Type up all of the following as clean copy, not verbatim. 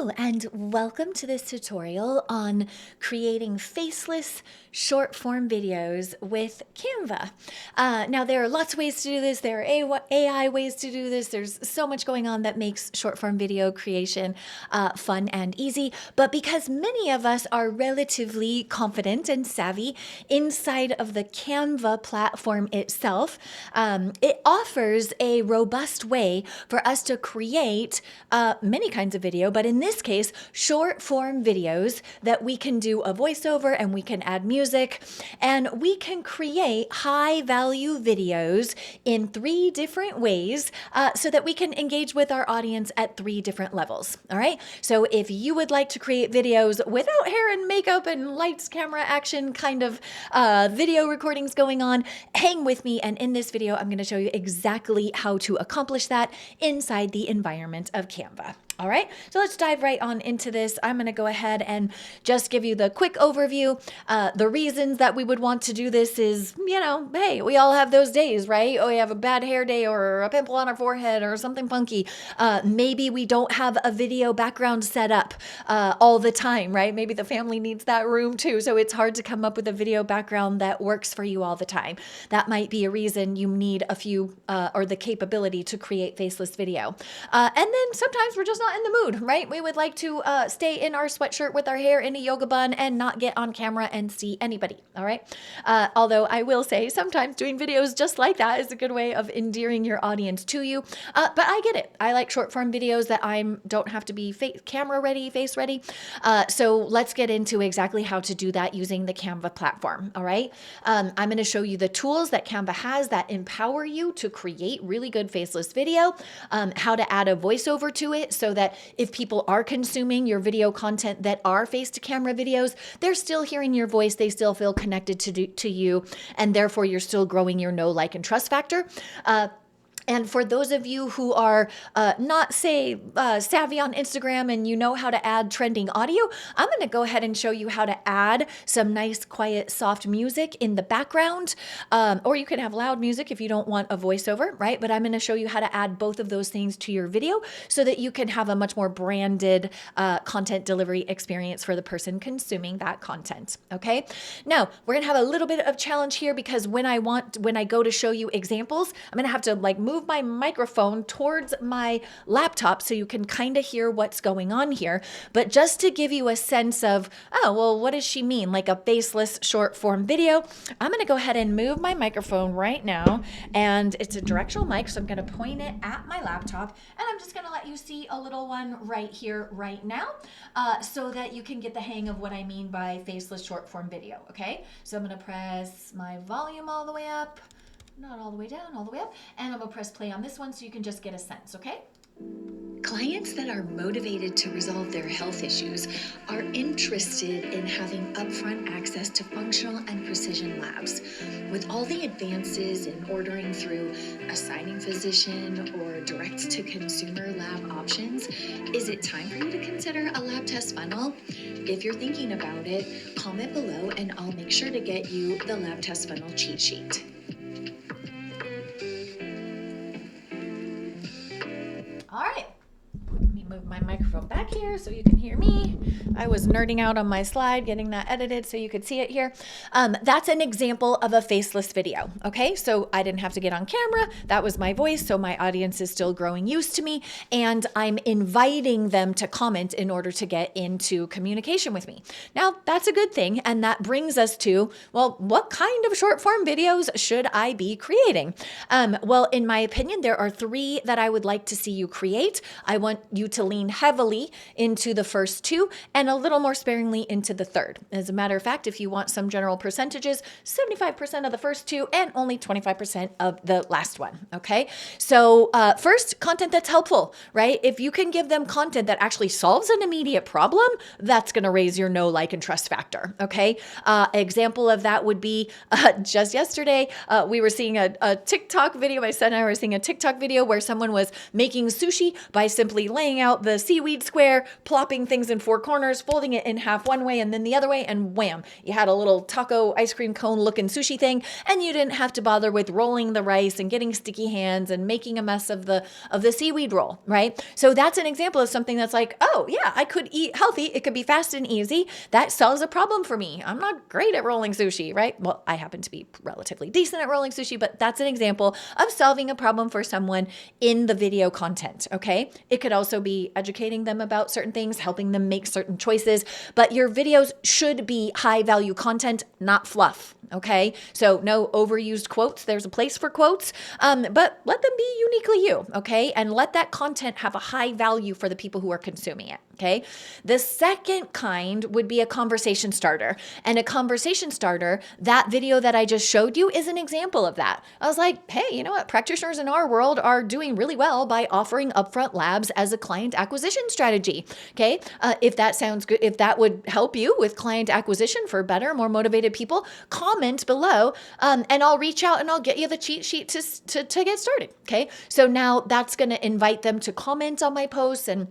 Hello and welcome to this tutorial on creating faceless short form videos with Canva. Now there are lots of ways to do this. There are AI ways to do this. There's so much going on that makes short form video creation fun and easy. But because many of us are relatively confident and savvy inside of the Canva platform itself, it offers a robust way for us to create many kinds of video, but in this case, short form videos that we can do a voiceover and we can add music and we can create high value videos in 3 different ways so that we can engage with our audience at 3 different levels. All right. So if you would like to create videos without hair and makeup and lights, camera, action kind of video recordings going on, hang with me. And in this video, I'm going to show you exactly how to accomplish that inside the environment of Canva. All right, so let's dive right on into this. I'm going to go ahead and just give you the quick overview. The reasons that we would want to do this is, hey, we all have those days, right? Oh, we have a bad hair day or a pimple on our forehead or something funky. Maybe we don't have a video background set up all the time, right? Maybe the family needs that room too. So it's hard to come up with a video background that works for you all the time. That might be a reason you need a few or the capability to create faceless video. And then sometimes we're just not in the mood, right? We would like to stay in our sweatshirt with our hair in a yoga bun and not get on camera and see anybody, all right? Although I will say sometimes doing videos just like that is a good way of endearing your audience to you. But I get it. I like short form videos that I don't have to be camera ready, face ready. So let's get into exactly how to do that using the Canva platform, all right? I'm going to show you the tools that Canva has that empower you to create really good faceless video, how to add a voiceover to it so that if people are consuming your video content that are face to camera videos, they're still hearing your voice, they still feel connected to you, and therefore you're still growing your know, like, and trust factor. And for those of you who are not, say, savvy on Instagram and you know how to add trending audio, I'm going to go ahead and show you how to add some nice, quiet, soft music in the background. Or you can have loud music if you don't want a voiceover, right? But I'm going to show you how to add both of those things to your video so that you can have a much more branded content delivery experience for the person consuming that content, okay? Now, we're going to have a little bit of challenge here because when I go to show you examples, I'm going to have to move my microphone towards my laptop so you can kind of hear what's going on here. But just to give you a sense of, oh, well, what does she mean? Like a faceless short form video. I'm going to go ahead and move my microphone right now. And it's a directional mic, so I'm going to point it at my laptop. And I'm just going to let you see a little one right here, right now, so that you can get the hang of what I mean by faceless short form video, okay? So I'm going to press my volume all the way up. Not all the way down, all the way up. And I'm going to press play on this one so you can just get a sense, okay? Clients that are motivated to resolve their health issues are interested in having upfront access to functional and precision labs. With all the advances in ordering through a signing physician or direct-to-consumer lab options, is it time for you to consider a lab test funnel? If you're thinking about it, comment below and I'll make sure to get you the lab test funnel cheat sheet. All right, let me move my microphone back here so you can hear me. I was nerding out on my slide, getting that edited so you could see it here. That's an example of a faceless video, okay? So I didn't have to get on camera. That was my voice, so my audience is still growing used to me, and I'm inviting them to comment in order to get into communication with me. Now, that's a good thing, and that brings us to, well, what kind of short form videos should I be creating? Well, in my opinion, there are 3 that I would like to see you create. I want you to lean heavily into the first 2 and a little more sparingly into the third. As a matter of fact, if you want some general percentages, 75% of the first 2 and only 25% of the last one, okay? So first, content that's helpful, right? If you can give them content that actually solves an immediate problem, that's gonna raise your know, like, and trust factor, okay? Example of that would be just yesterday, we were seeing a TikTok video, my son and I were seeing a TikTok video where someone was making sushi by simply laying out out the seaweed square, plopping things in four corners, folding it in half one way and then the other way, and wham, you had a little taco ice cream cone looking sushi thing, and you didn't have to bother with rolling the rice and getting sticky hands and making a mess of the seaweed roll, right? So that's an example of something that's like, oh yeah, I could eat healthy. It could be fast and easy. That solves a problem for me. I'm not great at rolling sushi, right? Well, I happen to be relatively decent at rolling sushi, but that's an example of solving a problem for someone in the video content, okay? It could also be educating them about certain things, helping them make certain choices, but your videos should be high value content, not fluff, okay? So no overused quotes. There's a place for quotes, but let them be uniquely you, okay? And let that content have a high value for the people who are consuming it, okay? The second kind would be a conversation starter. And a conversation starter, that video that I just showed you is an example of that. I was like, hey, you know what? Practitioners in our world are doing really well by offering upfront labs as a client acquisition strategy, okay? If that sounds good, if that would help you with client acquisition for better, more motivated people, comment below, and I'll reach out and I'll get you the cheat sheet to get started, okay? So now that's going to invite them to comment on my posts and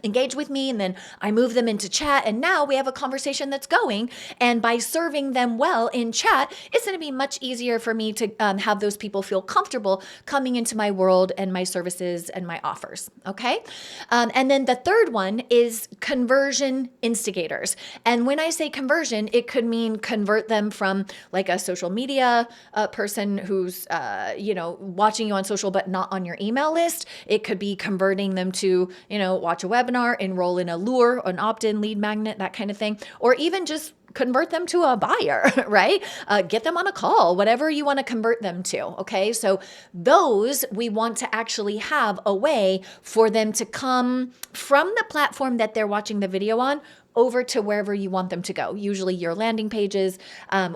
engage with me, and then I move them into chat, and now we have a conversation that's going, and by serving them well in chat, it's going to be much easier for me to have those people feel comfortable coming into my world and my services and my offers, okay? And then the third one is conversion instigators. And when I say conversion, it could mean convert them from like a social media person who's watching you on social but not on your email list. It could be converting them to, watch a webinar, enroll in a lure, an opt-in lead magnet, that kind of thing, or even just convert them to a buyer, right? Get them on a call, whatever you want to convert them to, okay? So those, we want to actually have a way for them to come from the platform that they're watching the video on over to wherever you want them to go, usually your landing pages,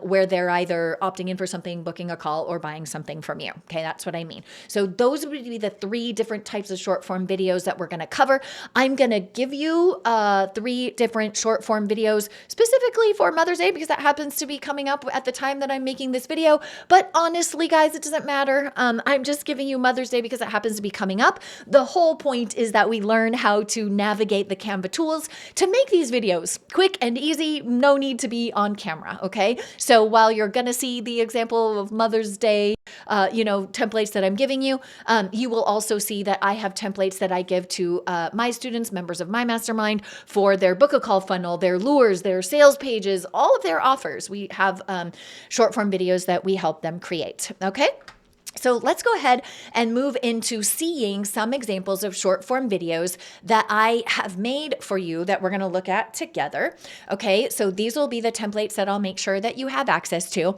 where they're either opting in for something, booking a call, or buying something from you. Okay, that's what I mean. So those would be the three different types of short form videos that we're going to cover. I'm going to give you 3 different short form videos specifically for Mother's Day because that happens to be coming up at the time that I'm making this video. But honestly, guys, it doesn't matter. I'm just giving you Mother's Day because it happens to be coming up. The whole point is that we learn how to navigate the Canva tools to make these videos quick and easy, no need to be on camera, okay? So while you're gonna see the example of Mother's Day, templates that I'm giving you, you will also see that I have templates that I give to my students, members of my mastermind, for their book a call funnel, their lures, their sales pages, all of their offers. We have short form videos that we help them create, okay? So let's go ahead and move into seeing some examples of short form videos that I have made for you that we're going to look at together. Okay, so these will be the templates that I'll make sure that you have access to.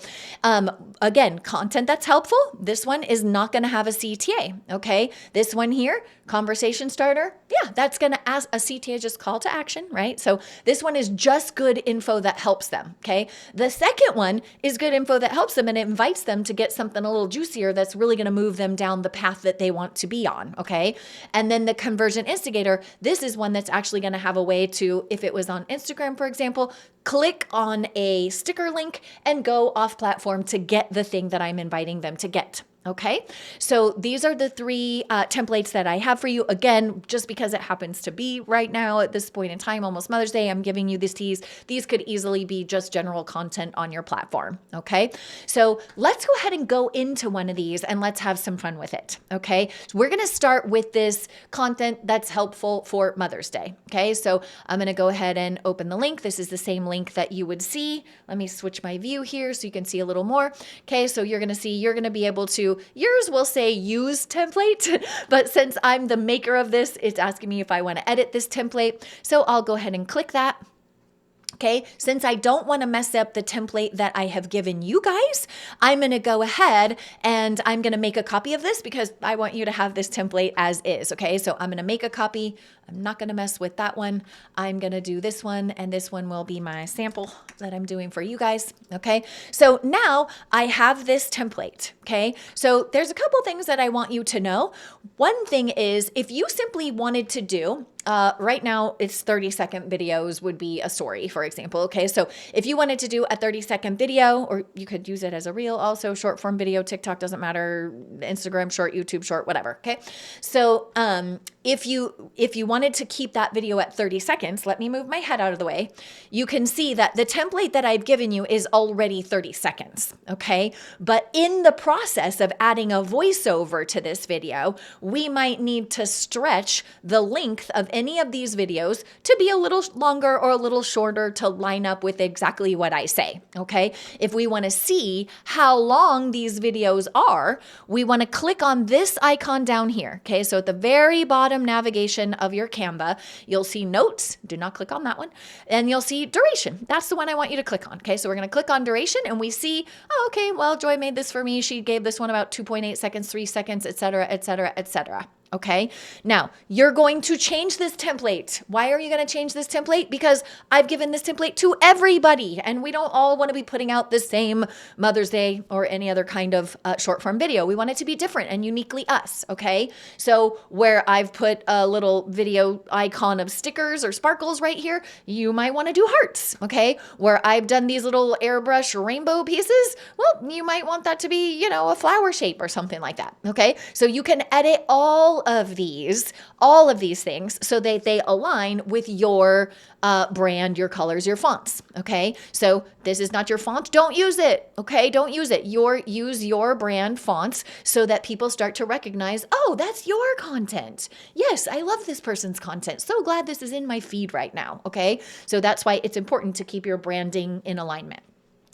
Again, content that's helpful. This one is not going to have a CTA. Okay, this one here, conversation starter. Yeah, that's going to ask a CTA, just call to action, right? So this one is just good info that helps them. Okay, the second one is good info that helps them and it invites them to get something a little juicier that's really going to move them down the path that they want to be on, okay? And then the conversion instigator, this is one that's actually going to have a way to, if it was on Instagram, for example, click on a sticker link and go off platform to get the thing that I'm inviting them to get. Okay, so these are the 3 templates that I have for you. Again, just because it happens to be right now at this point in time, almost Mother's Day, I'm giving you these teas. These could easily be just general content on your platform. Okay, so let's go ahead and go into one of these and let's have some fun with it. Okay, so we're going to start with this content that's helpful for Mother's Day. Okay, so I'm going to go ahead and open the link. This is the same link that you would see. Let me switch my view here so you can see a little more. Okay, so you're going to be able to, yours will say use template, but since I'm the maker of this, it's asking me if I want to edit this template. So I'll go ahead and click that. Okay, since I don't want to mess up the template that I have given you guys, I'm going to go ahead and I'm going to make a copy of this because I want you to have this template as is. Okay, so I'm going to make a copy. I'm not going to mess with that one. I'm going to do this one, and this one will be my sample that I'm doing for you guys. Okay, so now I have this template. Okay, so there's a couple things that I want you to know. One thing is if you simply wanted to do Right now it's 30-second videos would be a story, for example. Okay. So if you wanted to do a 30-second video, or you could use it as a reel, also short form video, TikTok doesn't matter, Instagram short, YouTube short, whatever. Okay. So, if you wanted to keep that video at 30 seconds, let me move my head out of the way. You can see that the template that I've given you is already 30 seconds. Okay. But in the process of adding a voiceover to this video, we might need to stretch the length of any of these videos to be a little longer or a little shorter to line up with exactly what I say. Okay. If we want to see how long these videos are, we want to click on this icon down here. Okay. So at the very bottom navigation of your Canva, you'll see notes. Do not click on that one. And you'll see duration. That's the one I want you to click on. Okay. So we're going to click on duration and we see, oh, okay, well, Joy made this for me. She gave this one about 2.8 seconds, 3 seconds, et cetera, et cetera, et cetera. Okay. Now you're going to change this template. Why are you going to change this template? Because I've given this template to everybody and we don't all want to be putting out the same Mother's Day or any other kind of short form video. We want it to be different and uniquely us. Okay. So where I've put a little video icon of stickers or sparkles right here, you might want to do hearts. Okay. Where I've done these little airbrush rainbow pieces, well, you might want that to be, a flower shape or something like that. Okay. So you can edit all of these things so that they align with your brand, your colors, your fonts. Okay. So this is not your font. Don't use it. Okay. Don't use it. Use your brand fonts so that people start to recognize, oh, that's your content. Yes. I love this person's content. So glad this is in my feed right now. Okay. So that's why it's important to keep your branding in alignment.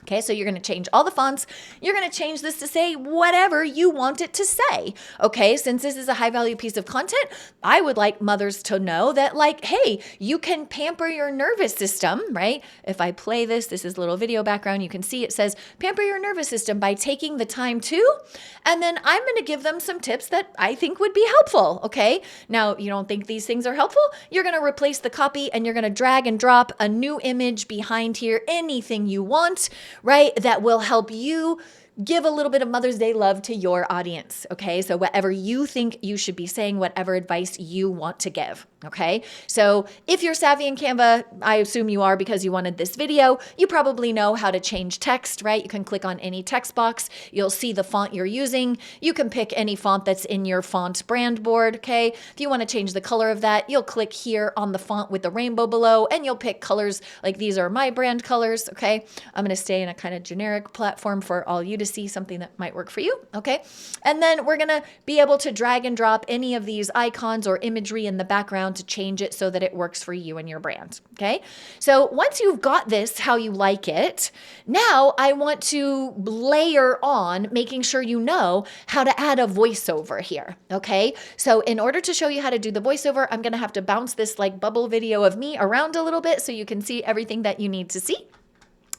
Okay, so you're going to change all the fonts. You're going to change this to say whatever you want it to say. Okay, since this is a high value piece of content, I would like mothers to know that, like, hey, you can pamper your nervous system, right? If I play this is a little video background. You can see it says pamper your nervous system by taking the time to, and then I'm going to give them some tips that I think would be helpful. Okay, now you don't think these things are helpful? You're going to replace the copy and you're going to drag and drop a new image behind here, anything you want, right? That will help you give a little bit of Mother's Day love to your audience. Okay. So whatever you think you should be saying, whatever advice you want to give. Okay. So if you're savvy in Canva, I assume you are because you wanted this video, you probably know how to change text, right? You can click on any text box. You'll see the font you're using. You can pick any font that's in your font brand board. Okay. If you want to change the color of that, you'll click here on the font with the rainbow below and you'll pick colors like these are my brand colors. Okay. I'm going to stay in a kind of generic platform for all you to see, something that might work for you. Okay. And then we're going to be able to drag and drop any of these icons or imagery in the background to change it so that it works for you and your brand. Okay. So once you've got this, how you like it, now I want to layer on making sure you know how to add a voiceover here. Okay. So in order to show you how to do the voiceover, I'm going to have to bounce this like bubble video of me around a little bit so you can see everything that you need to see.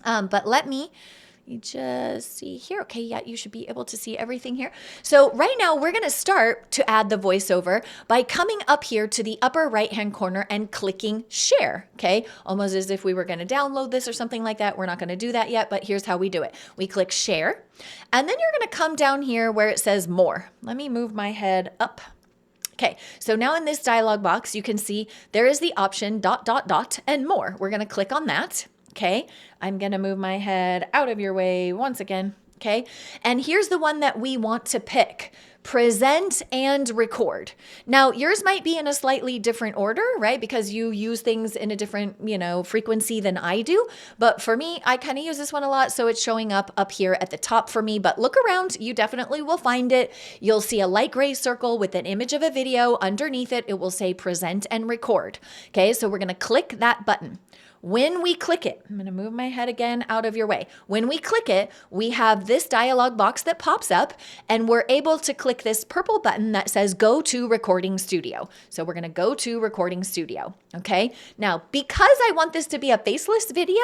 But let me just see here. Okay, yeah, you should be able to see everything here. So right now we're going to start to add the voiceover by coming up here to the upper right-hand corner and clicking share. Okay, almost as if we were going to download this or something like that. We're not going to do that yet, but here's how we do it. We click share, and then you're going to come down here where it says more. Let me move my head up. Okay, so now in this dialog box, you can see there is the option ... and more. We're going to click on that. Okay, I'm going to move my head out of your way once again. Okay, and here's the one that we want to pick. Present and record. Now, yours might be in a slightly different order, right? Because you use things in a different, frequency than I do. But for me, I kind of use this one a lot. So it's showing up here at the top for me. But look around, you definitely will find it. You'll see a light gray circle with an image of a video. Underneath it, it will say present and record. Okay, so we're going to click that button. When we click it, I'm going to move my head again out of your way. When we click it, we have this dialog box that pops up and we're able to click this purple button that says go to recording studio. So we're going to go to recording studio. Okay. Now, because I want this to be a faceless video,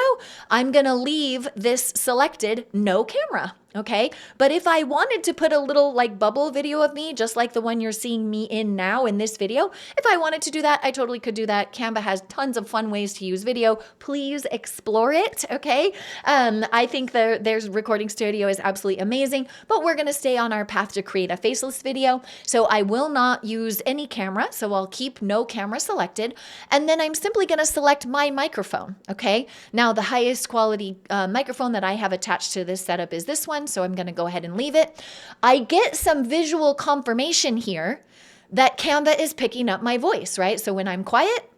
I'm going to leave this selected no camera. Okay. But if I wanted to put a little like bubble video of me, just like the one you're seeing me in now in this video, if I wanted to do that, I totally could do that. Canva has tons of fun ways to use video. Please explore it. Okay. I think there's recording studio is absolutely amazing, but we're going to stay on our path to create a faceless video. So I will not use any camera. So I'll keep no camera selected. And then I'm simply going to select my microphone. Okay. Now the highest quality microphone that I have attached to this setup is this one. So I'm going to go ahead and leave it. I get some visual confirmation here that Canva is picking up my voice, right? So when I'm quiet,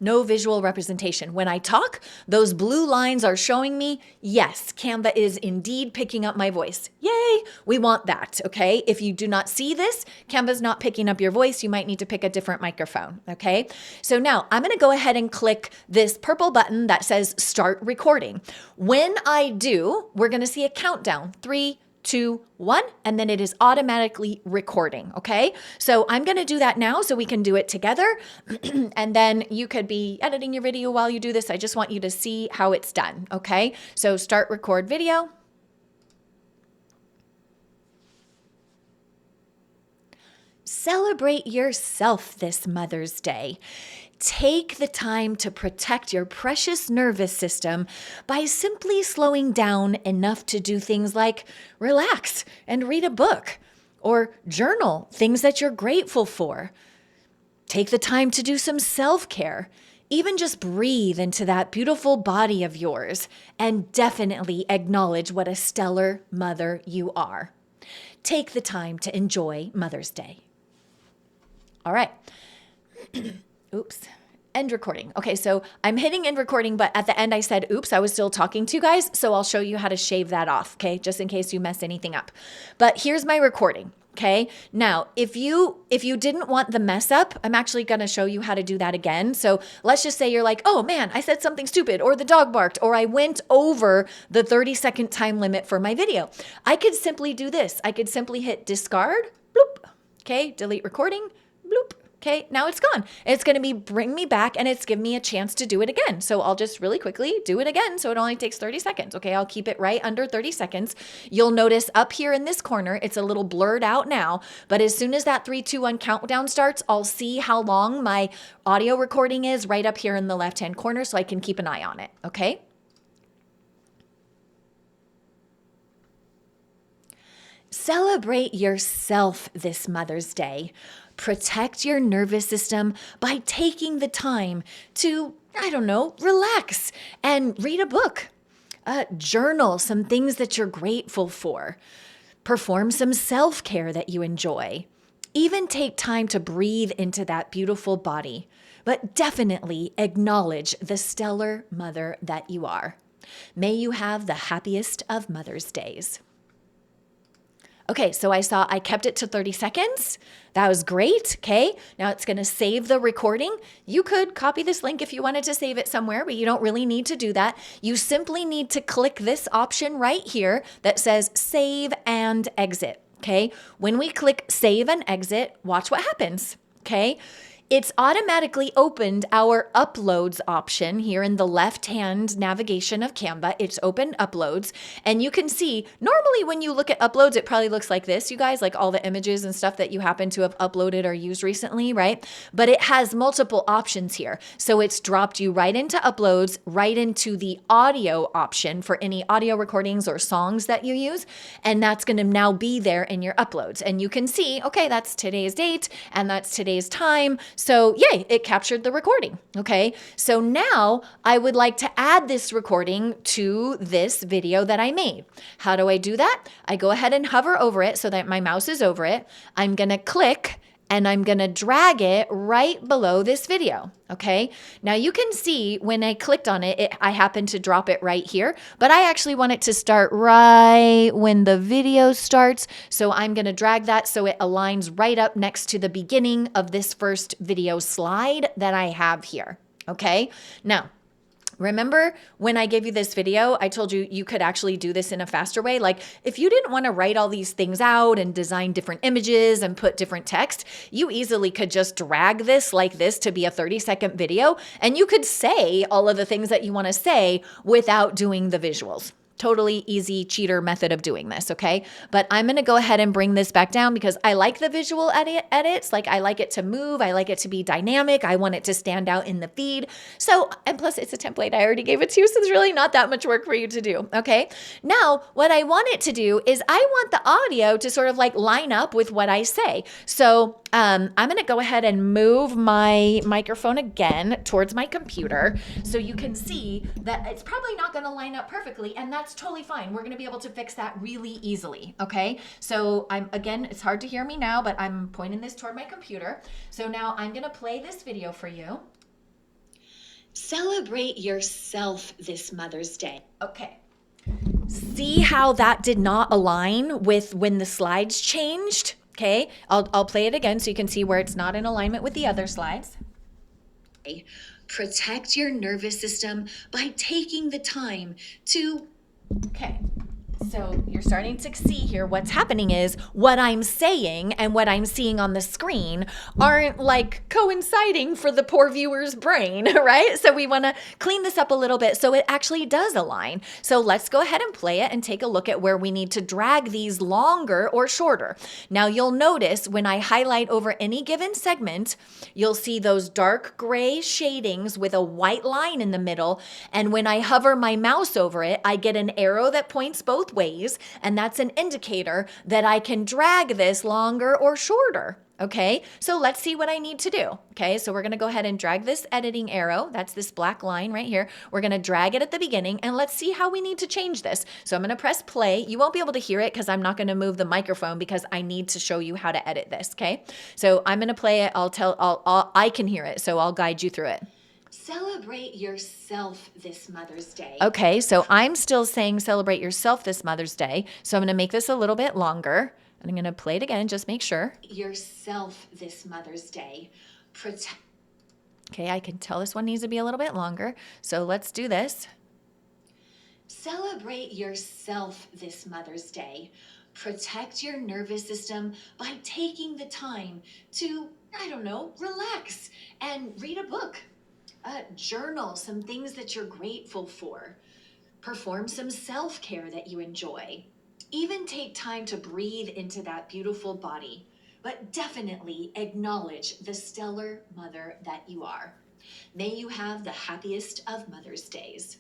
no visual representation. When I talk, those blue lines are showing me, yes, Canva is indeed picking up my voice. Yay, we want that, okay? If you do not see this, Canva's not picking up your voice. You might need to pick a different microphone, okay? So now I'm gonna go ahead and click this purple button that says Start Recording. When I do, we're gonna see a countdown, 3, 2, 1, and then it is automatically recording, okay? So I'm gonna do that now so we can do it together. And then you could be editing your video while you do this. I just want you to see how it's done, okay? So start record video. Celebrate yourself this Mother's Day. Take the time to protect your precious nervous system by simply slowing down enough to do things like relax and read a book or journal things that you're grateful for. Take the time to do some self-care. Even just breathe into that beautiful body of yours and definitely acknowledge what a stellar mother you are. Take the time to enjoy Mother's Day. All right. Oops. End recording. Okay, so I'm hitting end recording, but at the end I said, oops, I was still talking to you guys. So I'll show you how to shave that off, okay? Just in case you mess anything up. But here's my recording, okay? Now, if you didn't want the mess up, I'm actually gonna show you how to do that again. So let's just say you're like, oh man, I said something stupid, or the dog barked, or I went over the 30-second time limit for my video. I could simply do this. I could simply hit discard, bloop, okay? Delete recording, bloop. Okay, now it's gone. It's going to bring me back and it's giving me a chance to do it again. So I'll just really quickly do it again. So it only takes 30 seconds. Okay, I'll keep it right under 30 seconds. You'll notice up here in this corner, it's a little blurred out now. But as soon as that 3, 2, 1 countdown starts, I'll see how long my audio recording is right up here in the left-hand corner so I can keep an eye on it. Okay. Celebrate yourself this Mother's Day. Protect your nervous system by taking the time to, relax and read a book, journal some things that you're grateful for, perform some self-care that you enjoy, even take time to breathe into that beautiful body, but definitely acknowledge the stellar mother that you are. May you have the happiest of Mother's Days. Okay, so I kept it to 30 seconds. That was great. Okay, now it's going to save the recording. You could copy this link if you wanted to save it somewhere, but you don't really need to do that. You simply need to click this option right here that says save and exit. Okay, when we click save and exit, watch what happens. Okay. It's automatically opened our uploads option here in the left-hand navigation of Canva. It's opened uploads, and you can see normally when you look at uploads, it probably looks like this, you guys, like all the images and stuff that you happen to have uploaded or used recently, right? But it has multiple options here. So it's dropped you right into uploads, right into the audio option for any audio recordings or songs that you use. And that's going to now be there in your uploads. And you can see, okay, that's today's date and that's today's time. So yay, it captured the recording. Okay, so now I would like to add this recording to this video that I made. How do I do that? I go ahead and hover over it so that my mouse is over it. I'm gonna click and I'm gonna drag it right below this video, okay? Now you can see when I clicked on it, I happened to drop it right here, but I actually want it to start right when the video starts. So I'm gonna drag that so it aligns right up next to the beginning of this first video slide that I have here, okay? Now, remember when I gave you this video, I told you you could actually do this in a faster way. Like if you didn't want to write all these things out and design different images and put different text, you easily could just drag this like this to be a 30-second video. And you could say all of the things that you want to say without doing the visuals. totally easy cheater method of doing this, okay? But I'm gonna go ahead and bring this back down because I like the visual edits. Like I like it to move, I like it to be dynamic, I want it to stand out in the feed. So, and plus it's a template I already gave it to you, so it's really not that much work for you to do, okay? Now, what I want it to do is I want the audio to sort of like line up with what I say. So I'm gonna go ahead and move my microphone again towards my computer so you can see that it's probably not gonna line up perfectly, and that's totally fine. We're gonna be able to fix that really easily, okay? So again, it's hard to hear me now, but I'm pointing this toward my computer. So now I'm gonna play this video for you. Celebrate yourself this Mother's Day. Okay. See how that did not align with when the slides changed? Okay, I'll play it again so you can see where it's not in alignment with the other slides. Protect your nervous system by taking the time to... Okay, so you're starting to see here what's happening is what I'm saying and what I'm seeing on the screen aren't like coinciding for the poor viewer's brain, right? So we want to clean this up a little bit so it actually does align. So let's go ahead and play it and take a look at where we need to drag these longer or shorter. Now you'll notice when I highlight over any given segment, you'll see those dark gray shadings with a white line in the middle. And when I hover my mouse over it, I get an arrow that points both ways, and that's an indicator that I can drag this longer or shorter. Okay, so let's see what I need to do. Okay, so we're gonna go ahead and drag this editing arrow. That's this black line right here. We're gonna drag it at the beginning, and let's see how we need to change this. So I'm gonna press play. You won't be able to hear it because I'm not gonna move the microphone because I need to show you how to edit this, okay? So I'm gonna play it. I can hear it, so I'll guide you through it. Celebrate yourself this Mother's Day. Okay, so I'm still saying celebrate yourself this Mother's Day. So I'm gonna make this a little bit longer. And I'm gonna play it again, just make sure. Yourself this Mother's Day. Okay, I can tell this one needs to be a little bit longer. So let's do this. Celebrate yourself this Mother's Day. Protect your nervous system by taking the time to, relax and read a book. Journal some things that you're grateful for. Perform some self-care that you enjoy. Even take time to breathe into that beautiful body, but definitely acknowledge the stellar mother that you are. May you have the happiest of Mother's Days.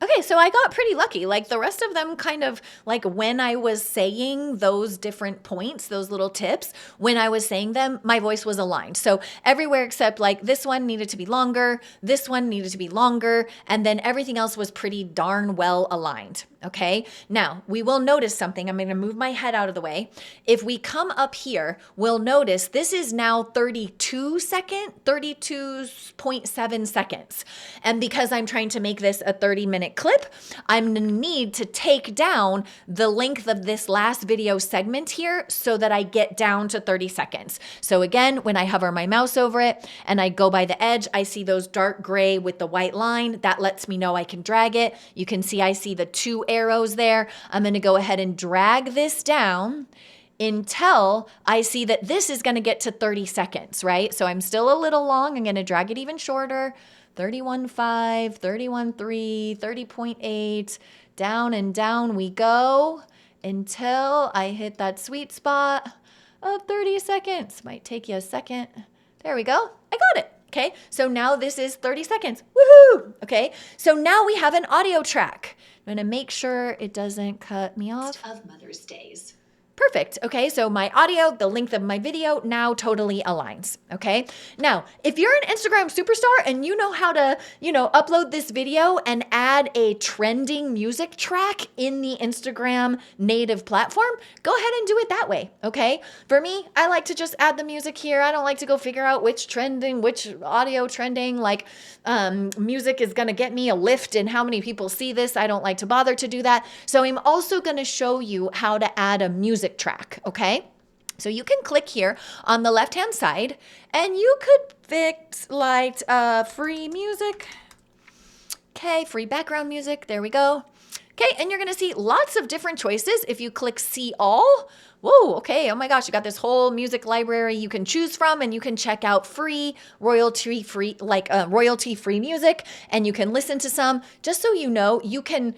Okay, so I got pretty lucky. Like the rest of them kind of like when I was saying those different points, those little tips, when I was saying them, my voice was aligned. So everywhere except like this one needed to be longer, this one needed to be longer, and then everything else was pretty darn well aligned. Okay, now we will notice something. I'm going to move my head out of the way. If we come up here, we'll notice this is now 32.7 seconds. And because I'm trying to make this a 30-minute clip, I'm going to need to take down the length of this last video segment here so that I get down to 30 seconds. So again, when I hover my mouse over it and I go by the edge, I see those dark gray with the white line. That lets me know I can drag it. You can see I see the two arrows there. I'm going to go ahead and drag this down until I see that this is going to get to 30 seconds, right? So I'm still a little long. I'm going to drag it even shorter. 31.5, 31.3, 30.8, down and down we go until I hit that sweet spot of 30 seconds. Might take you a second. There we go. I got it. Okay, so now this is 30 seconds. Woohoo! Okay, so now we have an audio track. I'm gonna make sure it doesn't cut me off. Of Mother's Days. Perfect. Okay, so my audio, the length of my video now totally aligns. Okay, now if you're an Instagram superstar and you know how to, upload this video and add a trending music track in the Instagram native platform, go ahead and do it that way. Okay, for me, I like to just add the music here. I don't like to go figure out which audio trending, like music is gonna get me a lift and how many people see this. I don't like to bother to do that. So I'm also gonna show you how to add a music track, okay? So you can click here on the left-hand side and you could fix like free music. Okay, free background music, there we go. Okay, and you're gonna see lots of different choices. If you click see all, whoa, okay, oh my gosh, you got this whole music library you can choose from, and you can check out free, royalty-free, royalty-free music, and you can listen to some. Just so you know, you can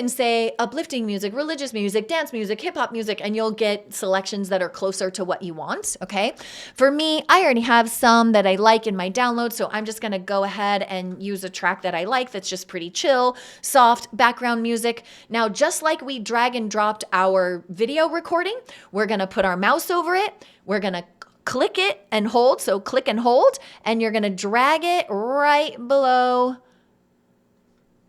say uplifting music, religious music, dance music, hip hop music, and you'll get selections that are closer to what you want, okay? For me, I already have some that I like in my download, so I'm just gonna go ahead and use a track that I like that's just pretty chill, soft background music. Now, just like we drag and dropped our video recording, we're gonna put our mouse over it, we're gonna click it and hold, so click and hold, and you're gonna drag it right below.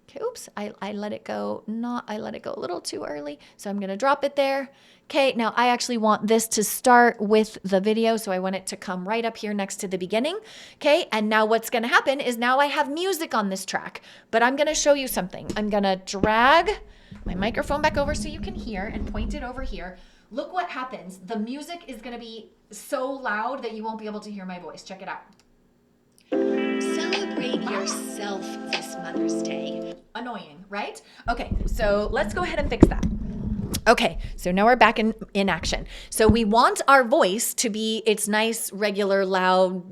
Okay, oops, I let it go. I let it go a little too early. So I'm gonna drop it there. Okay, now I actually want this to start with the video, so I want it to come right up here next to the beginning. Okay, and now what's gonna happen is now I have music on this track, but I'm gonna show you something. I'm gonna drag my microphone back over so you can hear and point it over here. Look what happens. The music is gonna be so loud that you won't be able to hear my voice. Check it out. Celebrate yourself this Mother's Day. Annoying, right? Okay, so let's go ahead and fix that. Okay, so now we're back in action. So we want our voice to be its nice, regular, loud,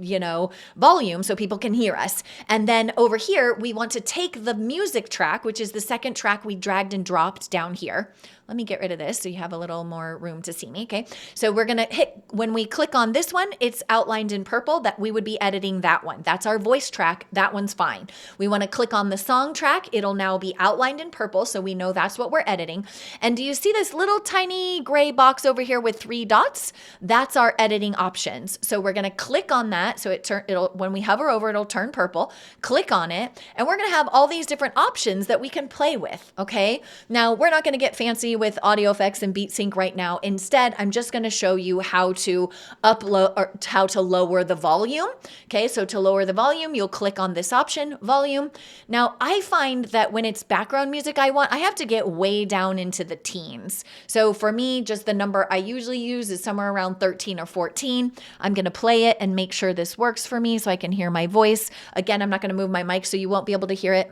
volume so people can hear us. And then over here, we want to take the music track, which is the second track we dragged and dropped down here. Let me get rid of this so you have a little more room to see me, okay? So we're gonna hit, when we click on this one, it's outlined in purple, that we would be editing that one. That's our voice track, that one's fine. We wanna click on the song track, it'll now be outlined in purple, so we know that's what we're editing. And do you see this little tiny gray box over here with 3 dots? That's our editing options. So we're gonna click on that, so when we hover over, it'll turn purple. Click on it, and we're gonna have all these different options that we can play with, okay? Now, we're not gonna get fancy with audio effects and beat sync right now. Instead, I'm just going to show you how to upload or how to lower the volume. Okay, so to lower the volume, you'll click on this option, volume. Now, I find that when it's background music I have to get way down into the teens. So for me, just the number I usually use is somewhere around 13 or 14. I'm going to play it and make sure this works for me so I can hear my voice. Again, I'm not going to move my mic so you won't be able to hear it.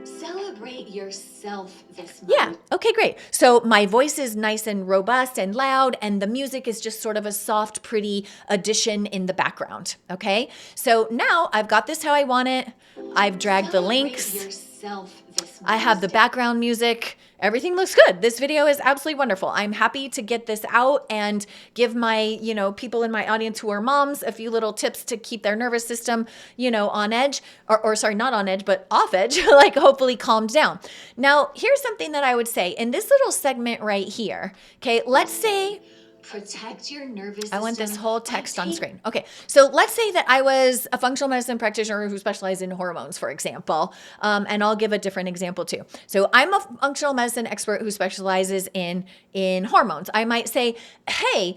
Celebrate yourself this month. Yeah, okay, great. So my voice is nice and robust and loud, and the music is just sort of a soft, pretty addition in the background, okay? So now I've got this how I want it. I've dragged the links. Yourself this I have the background music. Everything looks good. This video is absolutely wonderful. I'm happy to get this out and give my, people in my audience who are moms a few little tips to keep their nervous system, on edge, or sorry, not on edge, but off edge, like hopefully calmed down. Now, here's something that I would say in this little segment right here. Okay, let's say protect your nervous system. I want this whole text on screen. Okay, so let's say that I was a functional medicine practitioner who specialized in hormones, for example, and I'll give a different example too. So I'm a functional medicine expert who specializes in hormones. I might say, hey,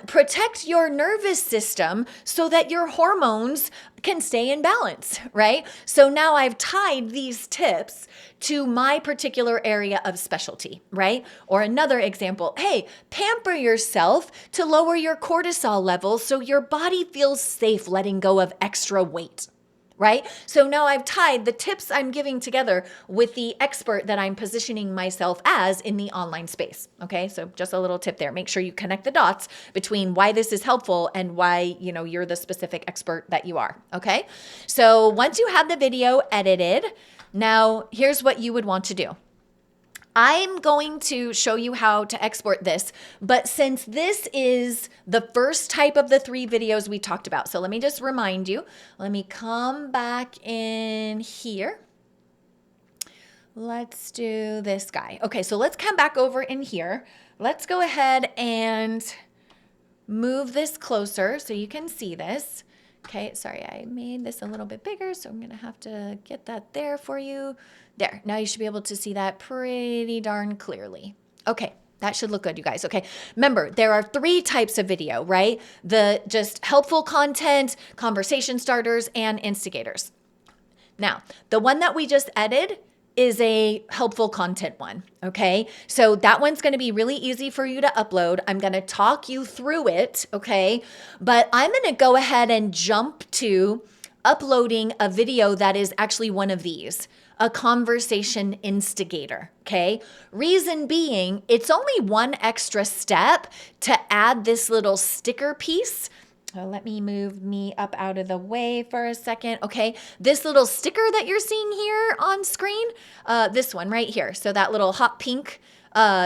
protect your nervous system so that your hormones can stay in balance, right? So now I've tied these tips to my particular area of specialty, right? Or another example, hey, pamper yourself to lower your cortisol levels so your body feels safe letting go of extra weight, right? So now I've tied the tips I'm giving together with the expert that I'm positioning myself as in the online space, okay? So just a little tip there. Make sure you connect the dots between why this is helpful and why, you're the specific expert that you are, okay? So once you have the video edited, now here's what you would want to do. I'm going to show you how to export this, but since this is the first type of the 3 videos we talked about, so let me just remind you, let me come back in here. Let's do this guy. Okay, so let's come back over in here. Let's go ahead and move this closer so you can see this. Okay, sorry, I made this a little bit bigger, so I'm gonna have to get that there for you. There, now you should be able to see that pretty darn clearly. Okay, that should look good, you guys. Okay, remember, there are 3 types of video, right? The just helpful content, conversation starters, and instigators. Now, the one that we just edited is a helpful content one, okay? So that one's gonna be really easy for you to upload. I'm gonna talk you through it, okay? But I'm gonna go ahead and jump to uploading a video that is actually one of these, a conversation instigator, okay? Reason being, it's only one extra step to add this little sticker piece. Oh, let me move me up out of the way for a second. Okay, this little sticker that you're seeing here on screen, this one right here. So that little hot pink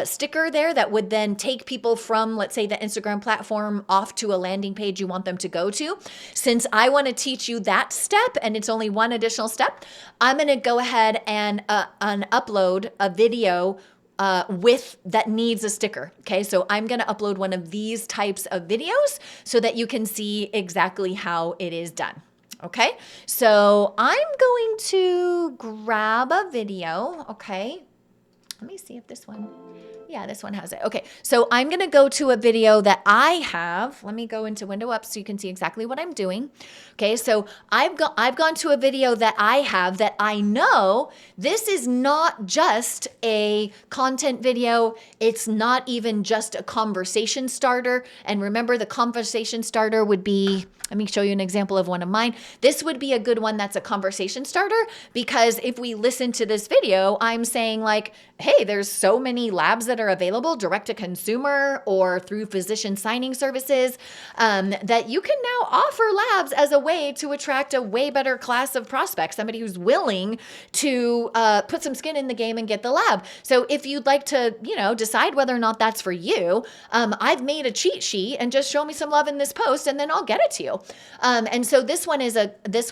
sticker there that would then take people from, let's say, the Instagram platform off to a landing page you want them to go to. Since I want to teach you that step and it's only one additional step, I'm going to go ahead and upload a video with that needs a sticker. Okay, so I'm going to upload one of these types of videos so that you can see exactly how it is done. Okay, so I'm going to grab a video. Okay, let me see if this one, yeah, this one has it. Okay, so I'm gonna go to a video that I have. Let me go into window up so you can see exactly what I'm doing. Okay, so I've gone to a video that I have that I know this is not just a content video. It's not even just a conversation starter. And remember, the conversation starter would be, let me show you an example of one of mine. This would be a good one that's a conversation starter, because if we listen to this video, I'm saying like, hey, there's so many labs that are available direct to consumer or through physician signing services that you can now offer labs as a way to attract a way better class of prospects, somebody who's willing to put some skin in the game and get the lab. So if you'd like to, decide whether or not that's for you, I've made a cheat sheet and just show me some love in this post and then I'll get it to you. And so this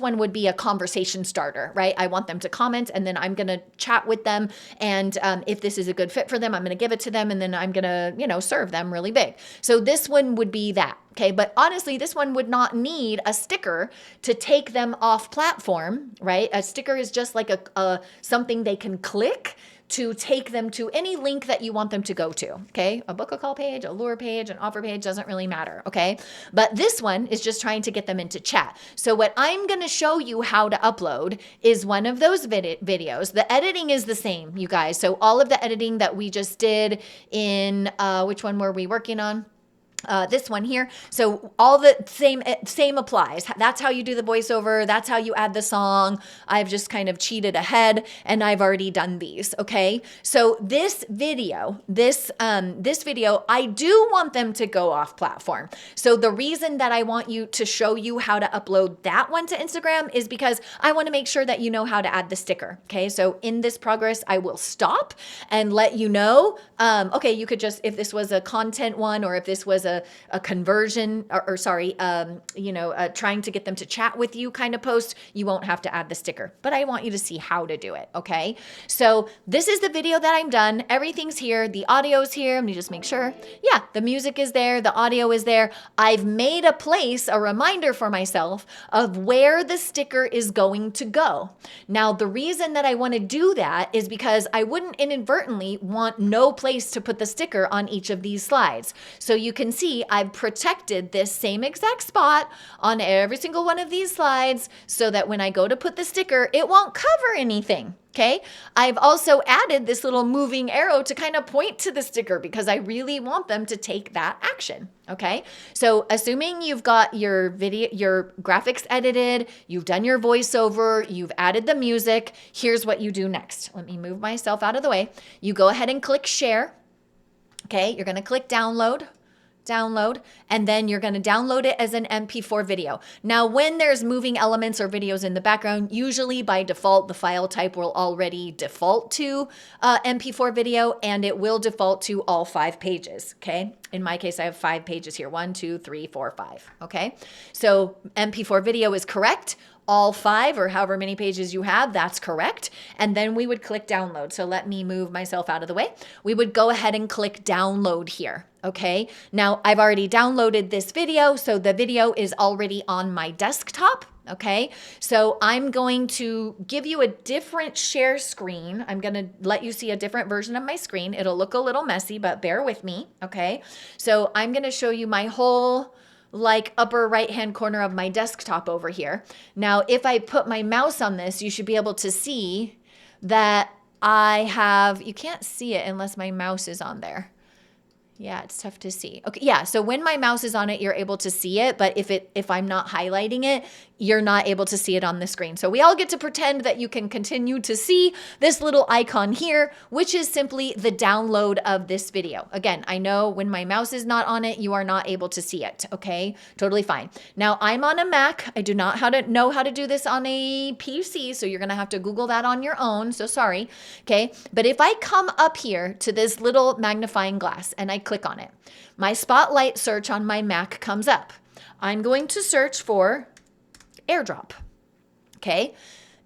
one would be a conversation starter, right? I want them to comment and then I'm going to chat with them. And if this is a good fit for them, I'm going to give it to them and then I'm going to, serve them really big. So this one would be that. Okay. But honestly, this one would not need a sticker to take them off platform, right? A sticker is just like a something they can click to take them to any link that you want them to go to, okay? A book a call page, a lure page, an offer page, doesn't really matter, okay? But this one is just trying to get them into chat. So what I'm gonna show you how to upload is one of those videos. The editing is the same, you guys. So all of the editing that we just did in, which one were we working on? This one here. So all the same applies. That's how you do the voiceover. That's how you add the song. I've just kind of cheated ahead and I've already done these. Okay. So this video, I do want them to go off platform. So the reason that I want you to show you how to upload that one to Instagram is because I want to make sure that you know how to add the sticker. Okay. So in this progress, I will stop and let you know, okay, you could just, if this was a content one, or if this was a conversion trying to get them to chat with you kind of post, you won't have to add the sticker, but I want you to see how to do it. Okay. So this is the video that I'm done. Everything's here. The audio's here. Let me just make sure. Yeah. The music is there. The audio is there. I've made a reminder for myself of where the sticker is going to go. Now, the reason that I want to do that is because I wouldn't inadvertently want no place to put the sticker on each of these slides. So you can see I've protected this same exact spot on every single one of these slides so that when I go to put the sticker, it won't cover anything. Okay. I've also added this little moving arrow to kind of point to the sticker because I really want them to take that action. Okay. So assuming you've got your graphics edited, you've done your voiceover, you've added the music, here's what you do next. Let me move myself out of the way. You go ahead and click share. Okay. You're going to click download, and then you're going to download it as an MP4 video. Now, when there's moving elements or videos in the background, usually by default, the file type will already default to MP4 video, and it will default to all 5 pages. Okay. In my case, I have 5 pages here. 1, 2, 3, 4, 5. Okay. So MP4 video is correct. All 5 or however many pages you have, that's correct. And then we would click download. So let me move myself out of the way. We would go ahead and click download here. Okay. Now I've already downloaded this video. So the video is already on my desktop. Okay. So I'm going to give you a different share screen. I'm going to let you see a different version of my screen. It'll look a little messy, but bear with me. Okay. So I'm going to show you my whole upper right-hand corner of my desktop over here. Now, if I put my mouse on this, you should be able to see that you can't see it unless my mouse is on there. Yeah, it's tough to see. Okay, yeah, so when my mouse is on it, you're able to see it, but if I'm not highlighting it, you're not able to see it on the screen. So we all get to pretend that you can continue to see this little icon here, which is simply the download of this video. Again, I know when my mouse is not on it, you are not able to see it, okay? Totally fine. Now I'm on a Mac. I do not know how to do this on a PC, so you're gonna have to Google that on your own, so sorry, okay? But if I come up here to this little magnifying glass and I click on it, my spotlight search on my Mac comes up. I'm going to search for AirDrop, okay?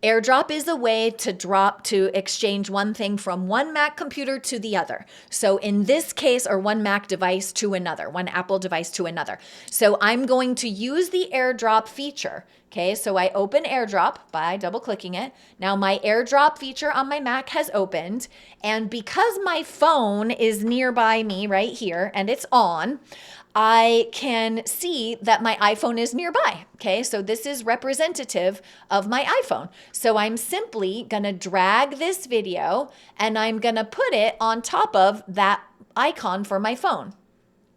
AirDrop is a way to exchange one thing from one Mac computer to the other. So in this case, or one Mac device to another, one Apple device to another. So I'm going to use the AirDrop feature, okay? So I open AirDrop by double clicking it. Now my AirDrop feature on my Mac has opened, and because my phone is nearby me right here and it's on, I can see that my iPhone is nearby, okay? So this is representative of my iPhone. So I'm simply gonna drag this video and I'm gonna put it on top of that icon for my phone,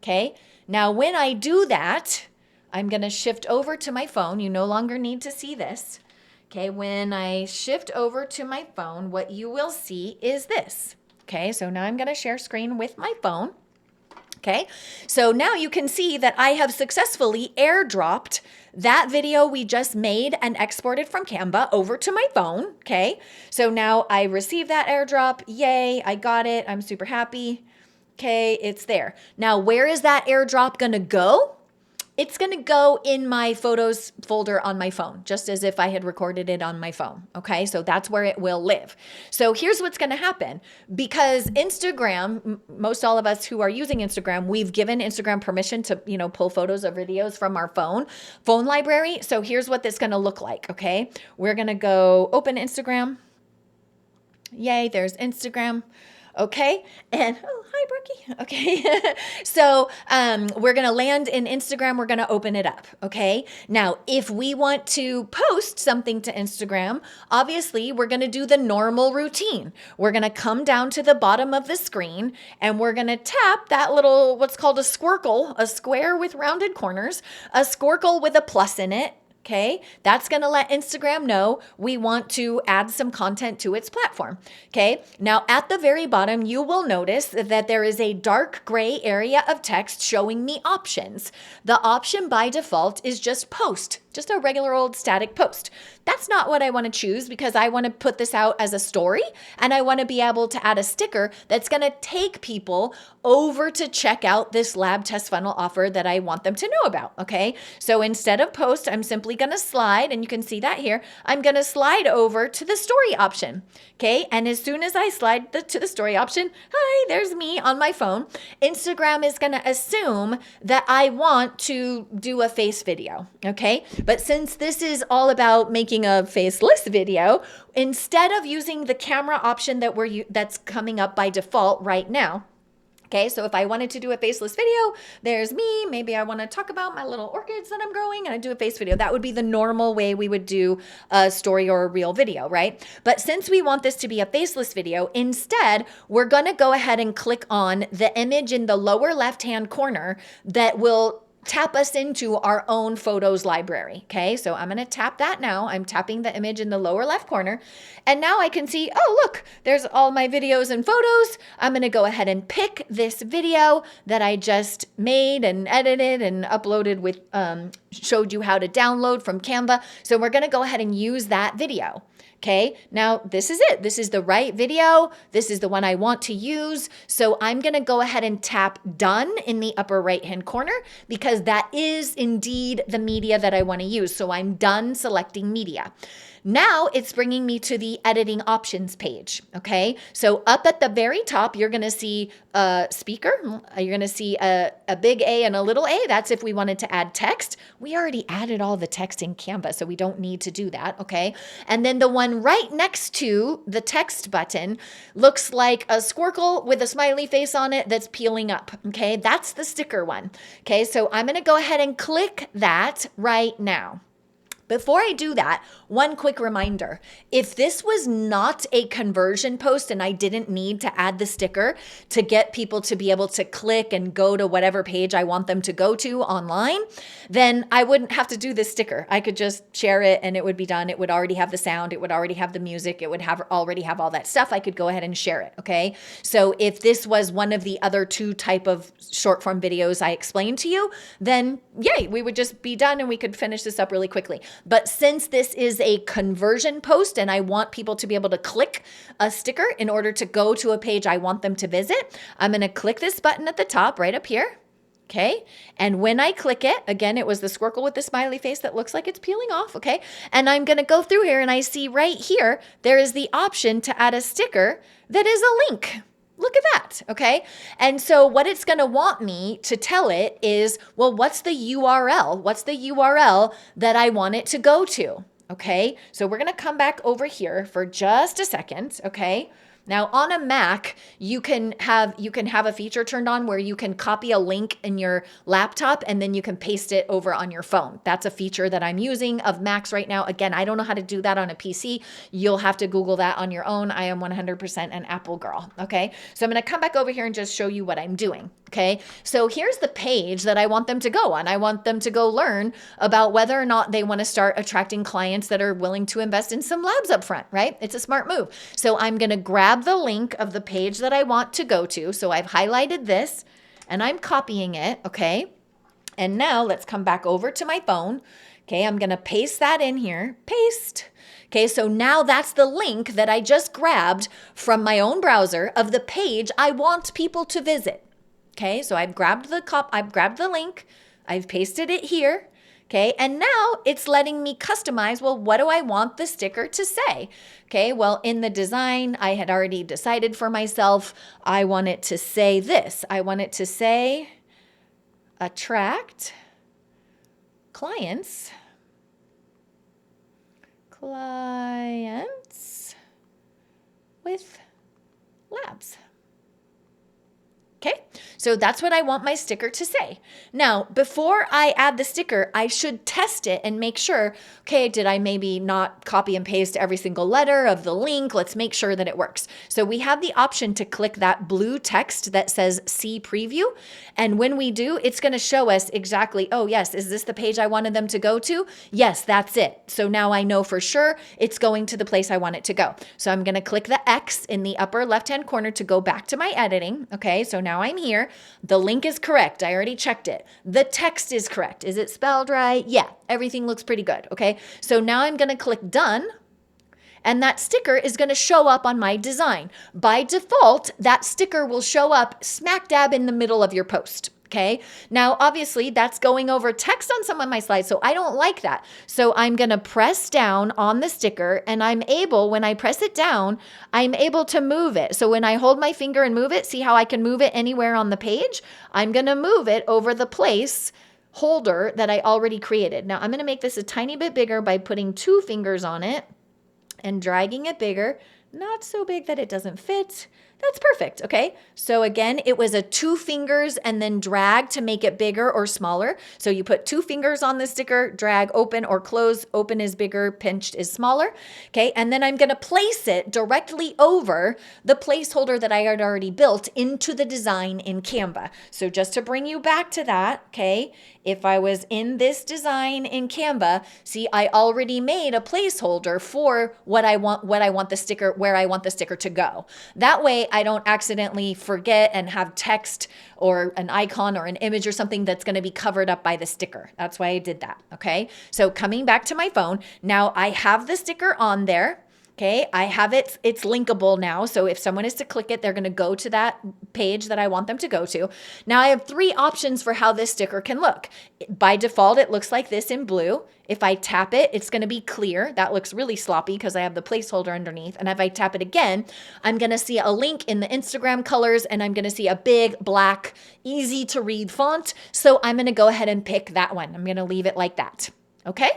okay? Now when I do that, I'm gonna shift over to my phone. You no longer need to see this, okay? When I shift over to my phone, what you will see is this, okay? So now I'm gonna share screen with my phone. Okay, so now you can see that I have successfully airdropped that video we just made and exported from Canva over to my phone. Okay, so now I received that airdrop. Yay, I got it. I'm super happy. Okay, it's there. Now, where is that airdrop going to go? It's going to go in my photos folder on my phone, just as if I had recorded it on my phone. Okay, so that's where it will live. So here's what's going to happen. Because Instagram, most all of us who are using Instagram, we've given Instagram permission to, pull photos or videos from our phone library. So here's what this is going to look like. Okay, we're going to go open Instagram. Yay, there's Instagram. Okay, and hi, Brookie. Okay, so we're gonna land in Instagram. We're gonna open it up. Okay, now if we want to post something to Instagram, obviously we're gonna do the normal routine. We're gonna come down to the bottom of the screen and we're gonna tap that little, what's called a squircle, a square with rounded corners, a squircle with a plus in it. Okay, that's going to let Instagram know we want to add some content to its platform. Okay, now at the very bottom, you will notice that there is a dark gray area of text showing me options. The option by default is just post, just a regular old static post. That's not what I want to choose because I want to put this out as a story and I want to be able to add a sticker that's going to take people over to check out this lab test funnel offer that I want them to know about. Okay, so instead of post, I'm simply going to slide, and you can see that here. I'm going to slide over to the story option. Okay, and as soon as I slide to the story option, hi, there's me on my phone. Instagram is going to assume that I want to do a face video. Okay, but since this is all about making a faceless video, instead of using the camera option that's coming up by default right now. Okay, so if I wanted to do a faceless video, there's me. Maybe I want to talk about my little orchids that I'm growing and I do a face video. That would be the normal way we would do a story or a real video, right? But since we want this to be a faceless video, instead, we're going to go ahead and click on the image in the lower left-hand corner that will tap us into our own photos library. Okay, so I'm going to tap that now. I'm tapping the image in the lower left corner. And now I can see, oh, look, there's all my videos and photos. I'm going to go ahead and pick this video that I just made and edited and uploaded with, showed you how to download from Canva. So we're going to go ahead and use that video. Okay, now this is it. This is the right video. This is the one I want to use. So I'm going to go ahead and tap done in the upper right-hand corner because that is indeed the media that I want to use. So I'm done selecting media. Now it's bringing me to the editing options page. Okay, so up at the very top, you're going to see a speaker. You're going to see a big A and a little a. That's if we wanted to add text. We already added all the text in Canva, so we don't need to do that. Okay, and then the one right next to the text button looks like a squircle with a smiley face on it that's peeling up. Okay, that's the sticker one. Okay, so I'm going to go ahead and click that right now. Before I do that, one quick reminder. If this was not a conversion post and I didn't need to add the sticker to get people to be able to click and go to whatever page I want them to go to online, then I wouldn't have to do this sticker. I could just share it and it would be done. It would already have the sound. It would already have the music. It would already have all that stuff. I could go ahead and share it. Okay. So if this was one of the other two type of short form videos I explained to you, then yay, we would just be done and we could finish this up really quickly. But since this is a conversion post and I want people to be able to click a sticker in order to go to a page I want them to visit, I'm going to click this button at the top right up here. Okay. And when I click it, again, it was the squircle with the smiley face that looks like it's peeling off. Okay. And I'm going to go through here and I see right here, there is the option to add a sticker that is a link. Look at that, okay? And so what it's going to want me to tell it is, well, what's the URL? What's the URL that I want it to go to, okay? So we're going to come back over here for just a second, okay? Now on a Mac, you can have a feature turned on where you can copy a link in your laptop and then you can paste it over on your phone. That's a feature that I'm using of Macs right now. Again, I don't know how to do that on a PC. You'll have to Google that on your own. I am 100% an Apple girl, okay? So I'm going to come back over here and just show you what I'm doing, okay? So here's the page that I want them to go on. I want them to go learn about whether or not they want to start attracting clients that are willing to invest in some labs up front, right? It's a smart move. So I'm going to grab the link of the page that I want to go to. So I've highlighted this and I'm copying it, okay? And now let's come back over to my phone. Okay, I'm going to paste that in here. Paste. Okay, so now that's the link that I just grabbed from my own browser of the page I want people to visit. Okay, so I've grabbed the link, I've pasted it here. Okay, and now it's letting me customize, well, what do I want the sticker to say? Okay, well, in the design, I had already decided for myself, I want it to say this. I want it to say, attract clients with labs. Okay, so that's what I want my sticker to say. Now, before I add the sticker, I should test it and make sure, okay, did I maybe not copy and paste every single letter of the link? Let's make sure that it works. So we have the option to click that blue text that says see preview. And when we do, it's going to show us exactly, oh yes, is this the page I wanted them to go to? Yes, that's it. So now I know for sure it's going to the place I want it to go. So I'm going to click the X in the upper left-hand corner to go back to my editing. Okay, so now I'm here. The link is correct. I already checked it. The text is correct. Is it spelled right? Yeah, everything looks pretty good. Okay, so now I'm going to click done. And that sticker is going to show up on my design. By default, that sticker will show up smack dab in the middle of your post. Okay. Now, obviously that's going over text on some of my slides. So I don't like that. So I'm going to press down on the sticker and I'm able, when I press it down, I'm able to move it. So when I hold my finger and move it, see how I can move it anywhere on the page? I'm going to move it over the place holder that I already created. Now I'm going to make this a tiny bit bigger by putting 2 fingers on it and dragging it bigger, not so big that it doesn't fit. That's perfect, okay? So again, it was a 2 fingers and then drag to make it bigger or smaller. So you put 2 fingers on the sticker, drag open or close. Open is bigger, pinched is smaller, okay? And then I'm gonna place it directly over the placeholder that I had already built into the design in Canva. So just to bring you back to that, okay? If I was in this design in Canva, see, I already made a placeholder for what I want the sticker, where I want the sticker to go. That way I don't accidentally forget and have text or an icon or an image or something that's going to be covered up by the sticker. That's why I did that. Okay. So coming back to my phone, now I have the sticker on there. Okay, I have it, it's linkable now. So if someone is to click it, they're going to go to that page that I want them to go to. Now I have 3 options for how this sticker can look. By default, it looks like this in blue. If I tap it, it's going to be clear. That looks really sloppy because I have the placeholder underneath. And if I tap it again, I'm going to see a link in the Instagram colors and I'm going to see a big black, easy to read font. So I'm going to go ahead and pick that one. I'm going to leave it like that. Okay,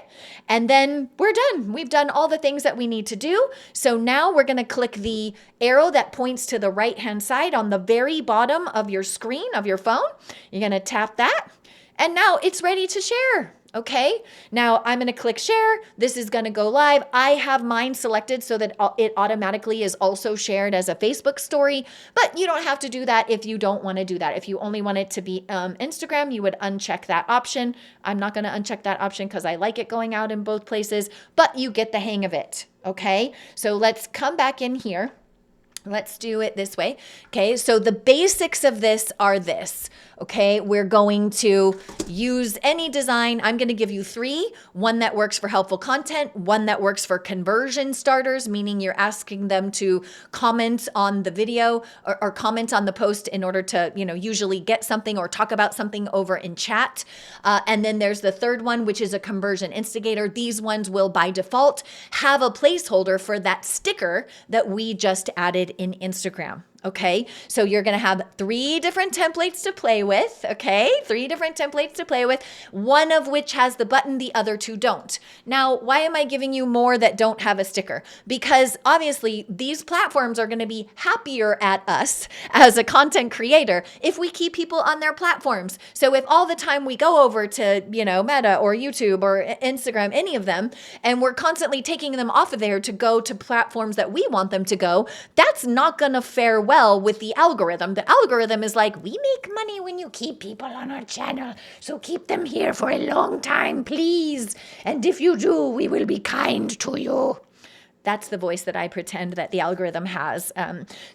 and then we're done. We've done all the things that we need to do. So now we're going to click the arrow that points to the right-hand side on the very bottom of your screen of your phone. You're going to tap that. And now it's ready to share. Okay, now I'm going to click share. This is going to go live. I have mine selected so that it automatically is also shared as a Facebook story, but you don't have to do that if you don't want to do that. If you only want it to be Instagram, you would uncheck that option. I'm not going to uncheck that option because I like it going out in both places, but you get the hang of it. Okay, so let's come back in here. Let's do it this way. Okay, so the basics of this are this. Okay, we're going to use any design. I'm going to give you 3, one that works for helpful content, one that works for conversion starters, meaning you're asking them to comment on the video or comment on the post in order to, usually get something or talk about something over in chat. And then there's the third one, which is a conversion instigator. These ones will by default have a placeholder for that sticker that we just added in Instagram. Okay, so you're going to have 3 different templates to play with. Okay, 3 different templates to play with, one of which has the button, the other 2 don't. Now, why am I giving you more that don't have a sticker? Because obviously these platforms are going to be happier at us as a content creator if we keep people on their platforms. So if all the time we go over to, Meta or YouTube or Instagram, any of them, and we're constantly taking them off of there to go to platforms that we want them to go, that's not going to fare well with the algorithm. The algorithm is like, we make money when you keep people on our channel, so keep them here for a long time, please. And if you do, we will be kind to you. That's the voice that I pretend that the algorithm has.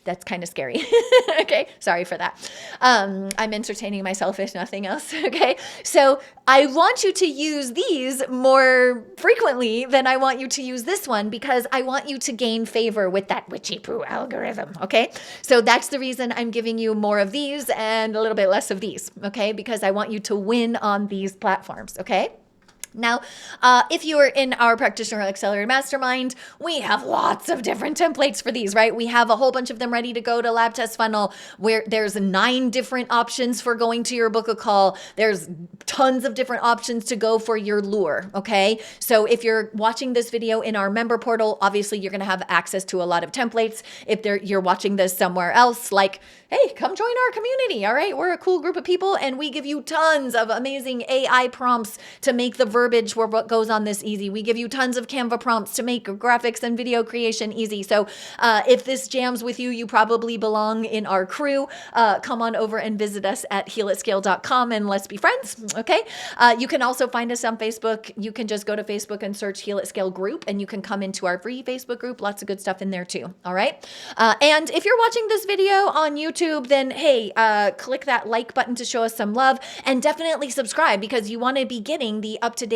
That's kind of scary. Okay, sorry for that. I'm entertaining myself if nothing else. Okay, so I want you to use these more frequently than I want you to use this one because I want you to gain favor with that witchy poo algorithm. Okay, so that's the reason I'm giving you more of these and a little bit less of these. Okay, because I want you to win on these platforms. Okay. Now, if you are in our Practitioner Accelerator Mastermind, we have lots of different templates for these, right? We have a whole bunch of them ready to go to Lab Test Funnel, where there's 9 different options for going to your book a call. There's tons of different options to go for your lure, okay? So if you're watching this video in our member portal, obviously you're going to have access to a lot of templates. If you're watching this somewhere else, like, hey, come join our community, all right? We're a cool group of people, and we give you tons of amazing AI prompts to make the verbiage for what goes on this easy. We give you tons of Canva prompts to make graphics and video creation easy. So if this jams with you, you probably belong in our crew. Come on over and visit us at HealAtScale.com and let's be friends, okay? You can also find us on Facebook. You can just go to Facebook and search HealAtScale group, and you can come into our free Facebook group. Lots of good stuff in there too, all right? And if you're watching this video on YouTube, then hey, click that like button to show us some love, and definitely subscribe because you want to be getting the up-to-date,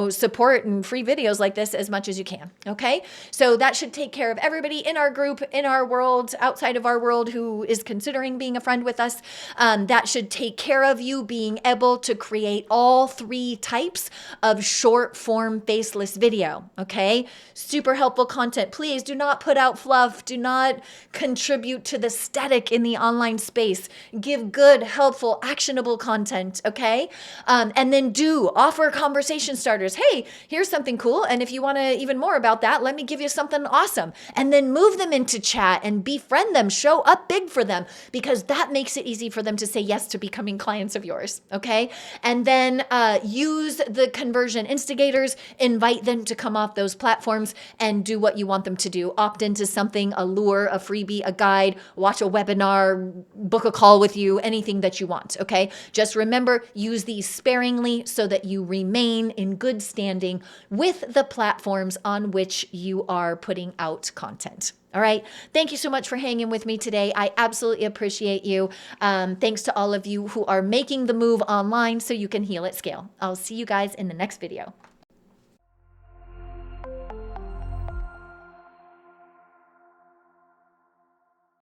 support and free videos like this as much as you can. Okay. So that should take care of everybody in our group, in our world, outside of our world who is considering being a friend with us. That should take care of you being able to create all 3 types of short form faceless video. Okay. Super helpful content. Please do not put out fluff. Do not contribute to the static in the online space. Give good, helpful, actionable content. Okay. And then do offer conversation starters. Hey, here's something cool. And if you want to even more about that, let me give you something awesome. And then move them into chat and befriend them, show up big for them, because that makes it easy for them to say yes to becoming clients of yours. Okay. And then use the conversion instigators, invite them to come off those platforms and do what you want them to do. Opt into something, a lure, a freebie, a guide, watch a webinar, book a call with you, anything that you want. Okay. Just remember, use these sparingly so that you remain in good standing with the platforms on which you are putting out content. All right. Thank you so much for hanging with me today. I absolutely appreciate you. Thanks to all of you who are making the move online so you can heal at scale. I'll see you guys in the next video.